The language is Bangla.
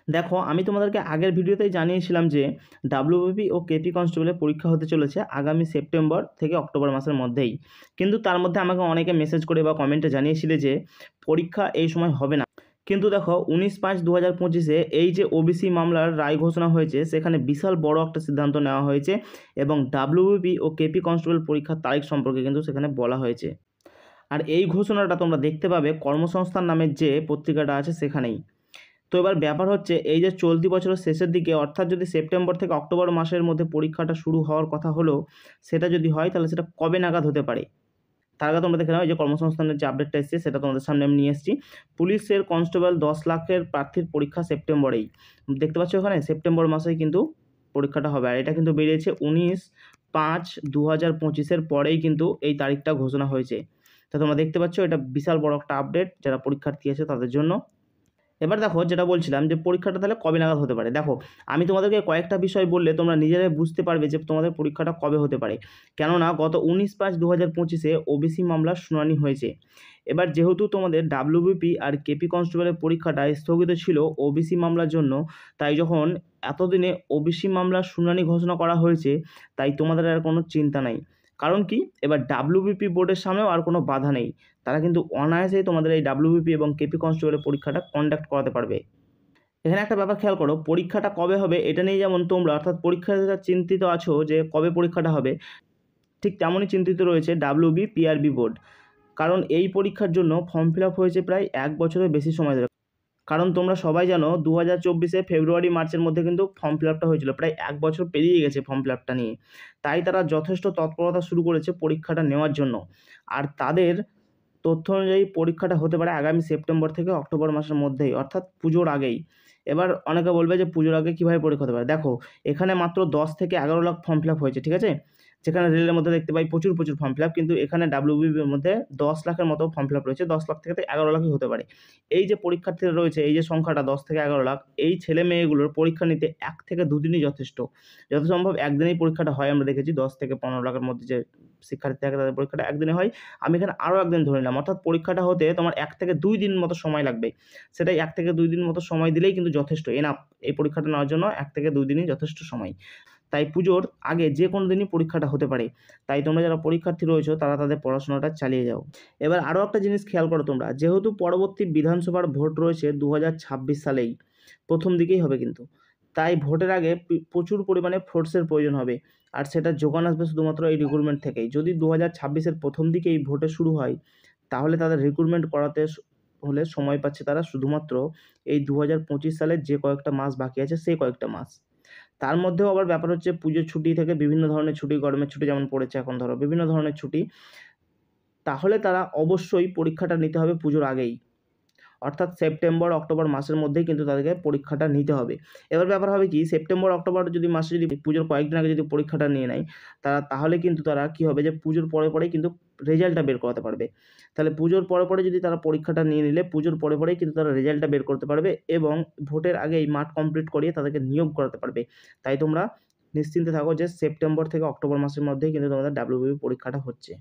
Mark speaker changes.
Speaker 1: দেখো, আমি তোমাদেরকে আগের ভিডিওতেই জানিয়েছিলাম যে ডাব্লিউবিপি ও কেপি কনস্টেবলের পরীক্ষা হতে চলেছে আগামী সেপ্টেম্বর থেকে অক্টোবর মাসের মধ্যেই। কিন্তু তার মধ্যে আমাকে অনেকে মেসেজ করে বা কমেন্টে জানিয়েছিলে যে পরীক্ষা এই সময় হবে না। কিন্তু দেখো, 19/5/2025 এই যে ওবিসি মামলার রায় ঘোষণা হয়েছে, সেখানে বিশাল বড় একটা সিদ্ধান্ত নেওয়া হয়েছে এবং ডাব্লিউবিপি ও কেপি কনস্টেবল পরীক্ষার তারিখ সম্পর্কে কিন্তু সেখানে বলা হয়েছে। আর এই ঘোষণাটা তোমরা দেখতে পাবে কর্মসংস্থান নামের যে পত্রিকাটা আছে সেখানেই। তো এবার ব্যাপার হচ্ছে, এই যে চলতি বছরের শেষের দিকে, অর্থাৎ যদি সেপ্টেম্বর থেকে অক্টোবর মাসের মধ্যে পরীক্ষাটা শুরু হওয়ার কথা হলো, সেটা যদি হয় তাহলে সেটা কবে নাগাদ হতে পারে? তার আগে তোমরা দেখে নাও, এই যে কর্মসংস্থানের যে আপডেটটা এসেছে সেটা তোমাদের সামনে আমি নিয়ে এসেছি। পুলিশের কনস্টেবল 10 লাখের প্রার্থীর পরীক্ষা সেপ্টেম্বরেই। দেখতে পাচ্ছ ওখানে সেপ্টেম্বর মাসেই কিন্তু পরীক্ষাটা হবে। আর এটা কিন্তু বেরিয়েছে 19/5/2025 পরেই কিন্তু এই তারিখটা ঘোষণা হয়েছে। তো তোমরা দেখতে পাচ্ছ এটা বিশাল বড় একটা আপডেট যারা পরীক্ষার্থী আছে তাদের জন্য। এবার দেখো, যেটা বলছিলাম যে পরীক্ষাটা তাহলে কবে নাগাদ হতে পারে। দেখো, আমি তোমাদেরকে কয়েকটা বিষয় বললে তোমরা নিজেরাই বুঝতে পারবে যে তোমাদের পরীক্ষাটা কবে হতে পারে। কেননা গত 19/5/2025 ওবিসি মামলার শুনানি হয়েছে। এবার যেহেতু তোমাদের ডাব্লিউবিপি আর কেপি কনস্টেবলের পরীক্ষাটা স্থগিত ছিল ওবিসি মামলার জন্য, তাই যখন এতদিনে ওবিসি মামলার শুনানি ঘোষণা করা হয়েছে, তাই তোমাদের আর কোনো চিন্তা নাই। কারণ কি, এবার ডাব্লিউবিপি বোর্ডের সামনেও আর কোনো বাধা নেই। তারা কিন্তু অনায়াসেই তোমাদের এই ডাব্লিউবিপি এবং কেপি কনস্টেবলের পরীক্ষাটা কন্ডাক্ট করাতে পারবে। এখানে একটা ব্যাপার খেয়াল করো, পরীক্ষাটা কবে হবে এটা নিয়ে যেমন তোমরা অর্থাৎ পরীক্ষার্থীরা চিন্তিত আছো যে কবে পরীক্ষাটা হবে, ঠিক তেমনই চিন্তিত রয়েছে ডাব্লিউবি পিআরবি বোর্ড। কারণ এই পরীক্ষার জন্য ফর্ম ফিল আপ হয়েছে প্রায় 1 বছরের বেশি সময় ধরে। কারণ তোমরা সবাই জানো 2024 ফেব্রুয়ারি মার্চের মধ্যে কিন্তু ফর্ম ফিল আপটা হয়েছিল, প্রায় 1 বছর পেরিয়ে গেছে ফর্ম ফিল আপটা নিয়ে। তাই তারা যথেষ্ট তৎপরতা শুরু করেছে পরীক্ষাটা নেওয়ার জন্য। আর তাদের তথ্য অনুযায়ী পরীক্ষাটা হতে পারে আগামী সেপ্টেম্বর থেকে অক্টোবর মাসের মধ্যেই, অর্থাৎ পুজোর আগেই। এবার অনেকে বলবে যে পুজোর আগে কীভাবে পরীক্ষা হতে পারে। দেখো, এখানে মাত্র 10 থেকে 11 লাখ ফর্ম ফিল আপ হয়েছে, ঠিক আছে? যেখানে রেলের মধ্যে দেখতে পাই প্রচুর ফর্ম ফিল আপ, কিন্তু এখানে ডাব্লিউবিপির মধ্যে 10 লাখের মতো ফর্ম ফিল আপ রয়েছে। 10 লাখ থেকে 11 লাখই হতে পারে। এই যে পরীক্ষার্থীরা রয়েছে, এই যে সংখ্যাটা 10 থেকে 11 লাখ, এই ছেলে মেয়েগুলোর পরীক্ষা নিতে 1 থেকে 2 দিনই যথেষ্ট। যত সম্ভব একদিনেই পরীক্ষাটা হয়, আমরা দেখেছি 10 থেকে 15 লাখের মধ্যে যে শিক্ষার্থী থাকে তাদের পরীক্ষাটা একদিনে হয়। আমি এখানে আরও একদিন ধরে নিলাম, অর্থাৎ পরীক্ষাটা হতে তোমার 1 থেকে 2 দিন মতো সময় লাগবে। সেটাই 1 থেকে 2 দিন মতো সময় দিলেই কিন্তু যথেষ্ট, এনাফ। এই পরীক্ষাটা নেওয়ার জন্য 1 থেকে 2 দিনই যথেষ্ট সময়। তাই পুজোর আগে যে কোনো দিনই পরীক্ষাটা হতে পারে। তাই তোমরা যারা পরীক্ষার্থী রয়েছো তারা তাদের পড়াশোনাটা চালিয়ে যাও। এবার আরও একটা জিনিস খেয়াল করো তোমরা, যেহেতু পরবর্তী বিধানসভার ভোট রয়েছে 2026 সালেই, প্রথম দিকেই হবে কিন্তু। তাই ভোটের আগে প্রচুর পরিমাণে ফোর্সের প্রয়োজন হবে। আর সেটা যোগান আসবে শুধুমাত্র এই রিক্রুটমেন্ট থেকেই। যদি 2026-এর প্রথম দিকেই ভোটে শুরু হয়, তাহলে তাদের রিক্রুটমেন্ট করাতে হলে সময় পাচ্ছে তারা শুধুমাত্র এই 2025 সালের যে কয়েকটা মাস বাকি আছে সেই কয়েকটা মাস। তার মধ্যেও আবার ব্যাপার হচ্ছে পুজোর ছুটি থেকে বিভিন্ন ধরনের ছুটি, গরমের ছুটি যেমন পড়েছে এখন ধরো, বিভিন্ন ধরনের ছুটি। তাহলে তারা অবশ্যই পরীক্ষাটা নিতে হবে পুজোর আগেই, অর্থাৎ সেপ্টেম্বর অক্টোবর মাসের মধ্যেই কিন্তু তাদেরকে পরীক্ষাটা নিতে হবে। এবার ব্যাপার হবে কি, সেপ্টেম্বর অক্টোবর যদি মাসে যদি পুজোর কয়েকদিন আগে যদি পরীক্ষাটা নিয়ে নেয় তাহলে কিন্তু তারা কী হবে যে পুজোর পরে পরেই কিন্তু রেজাল্টটা বের করাতে পারবে। তাহলে পুজোর পরে পরে যদি তারা পরীক্ষাটা নিয়ে নিলে পুজোর পরে পরেই কিন্তু তারা রেজাল্টটা বের করতে পারবে এবং ভোটের আগেই মাঠ কমপ্লিট করিয়ে তাদেরকে নিয়োগ করাতে পারবে। তাই তোমরা নিশ্চিন্তে থাকো যে সেপ্টেম্বর থেকে অক্টোবর মাসের মধ্যেই কিন্তু তোমাদের ডাব্লিউবিপি পরীক্ষাটা হচ্ছে।